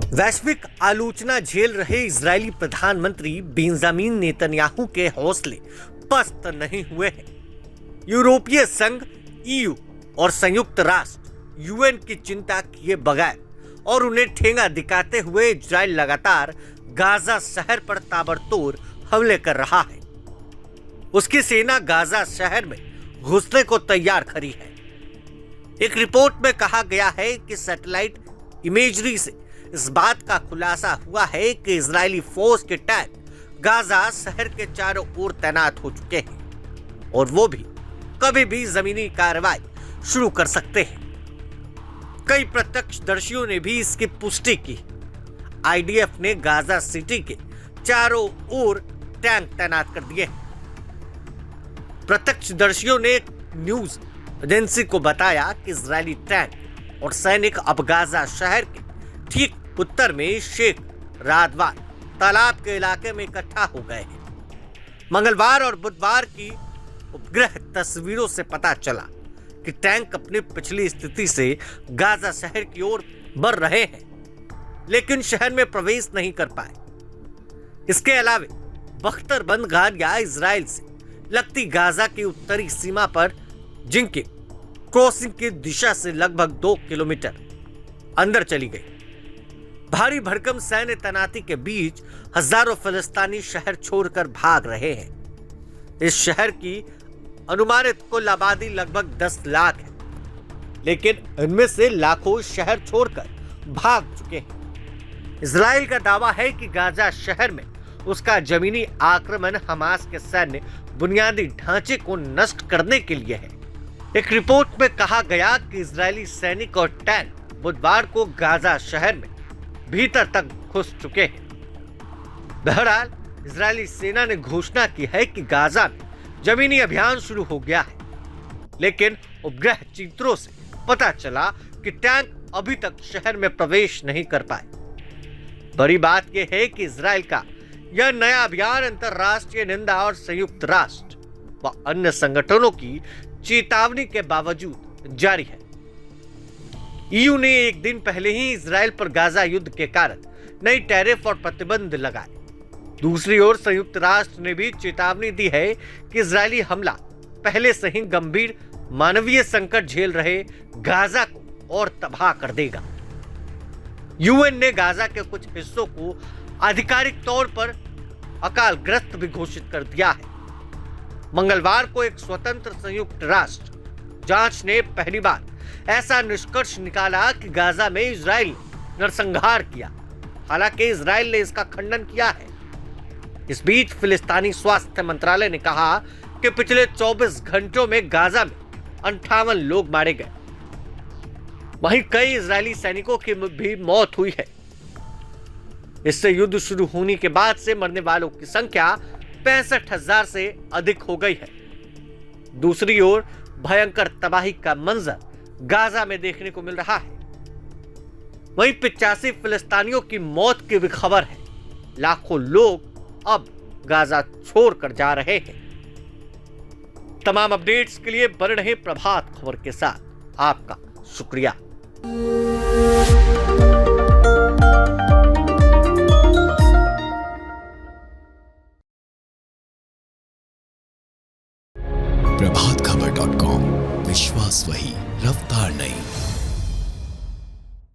वैश्विक आलोचना झेल रहे इजरायली प्रधानमंत्री बेंजामिन नेतन्याहू के हौसले पस्त नहीं हुए हैं। यूरोपीय संघ ईयू और संयुक्त राष्ट्र यूएन की चिंता किए बगैर और उन्हें ठेंगा दिखाते हुए इजरायल लगातार गाजा शहर पर ताबड़तोड़ हमले कर रहा है। उसकी सेना गाजा शहर में घुसने को तैयार खड़ी है। एक रिपोर्ट में कहा गया है कि सैटेलाइट इमेजरी से इस बात का खुलासा हुआ है कि इजरायली फौज के टैंक गाजा शहर के चारों ओर तैनात हो चुके हैं और वो भी कभी भी जमीनी कार्रवाई शुरू कर सकते हैं। कई प्रत्यक्षदर्शियों ने भी इसकी पुष्टि की। आईडीएफ ने गाजा सिटी के चारों ओर टैंक तैनात कर दिए। प्रत्यक्षदर्शियों ने न्यूज एजेंसी को बताया कि इजरायली टैंक और सैनिक अब गाजा शहर के ठीक उत्तर में शेख रादवान तालाब के इलाके में इकट्ठा हो गए हैं। मंगलवार और बुधवार की उपग्रह तस्वीरों से पता चला कि टैंक अपनी पिछली स्थिति से गाजा शहर की ओर बढ़ रहे हैं, लेकिन शहर में प्रवेश नहीं कर पाए। इसके अलावा बख्तरबंद गाड़ियां इजराइल से लगती गाजा की उत्तरी सीमा पर जिनके क्रॉसिंग की दिशा से लगभग 2 किलोमीटर अंदर चली गई। भारी भरकम सैन्य तैनाती के बीच हजारों फिलिस्तीनी शहर छोड़कर भाग रहे हैं। इस शहर की अनुमानित कुल आबादी लगभग 10 लाख है, लेकिन इनमें से लाखों शहर छोड़कर भाग चुके हैं। इजराइल का दावा है कि गाजा शहर में उसका जमीनी आक्रमण हमास के सैन्य बुनियादी ढांचे को नष्ट करने के लिए है। एक रिपोर्ट में कहा गया कि इजरायली सैनिक और टैंक बुधवार को गाजा शहर में भीतर तक घुस चुके हैं। बहरहाल इजरायली सेना ने घोषणा की है कि गाजा में जमीनी अभियान शुरू हो गया है, लेकिन उपग्रह चित्रों से पता चला कि टैंक अभी तक शहर में प्रवेश नहीं कर पाए। बड़ी बात यह है कि इजराइल का यह नया अभियान अंतर्राष्ट्रीय निंदा और संयुक्त राष्ट्र व अन्य संगठनों की चेतावनी के बावजूद जारी है। ईयू ने एक दिन पहले ही इजराइल पर गाजा युद्ध के कारण नई टैरिफ और प्रतिबंध लगाए। दूसरी ओर संयुक्त राष्ट्र ने भी चेतावनी दी है कि इजरायली हमला पहले से ही गंभीर मानवीय संकट झेल रहे गाजा को और तबाह कर देगा। यूएन ने गाजा के कुछ हिस्सों को आधिकारिक तौर पर अकालग्रस्त भी घोषित कर दिया है। मंगलवार को एक स्वतंत्र संयुक्त राष्ट्र जांच ने पहली बार ऐसा निष्कर्ष निकाला कि गाजा में इजराइल नरसंहार किया। हालांकि इजराइल ने इसका खंडन किया है। इस बीच फिलिस्तीनी स्वास्थ्य मंत्रालय ने कहा कि पिछले 24 घंटों में गाजा में 58 लोग मारे गए। वहीं कई इजरायली सैनिकों की भी मौत हुई है। इससे युद्ध शुरू होने के बाद से मरने वालों की संख्या 65,000 से अधिक हो गई है। दूसरी ओर भयंकर तबाही का मंजर गाजा में देखने को मिल रहा है। वहीं 85 फिलिस्तीनियों की मौत की भी खबर है। लाखों लोग अब गाजा छोड़कर जा रहे हैं। तमाम अपडेट्स के लिए बने रहे प्रभात खबर के साथ। आपका शुक्रिया। प्रभातखबर.com, विश्वास वही, रफ्तार नहीं।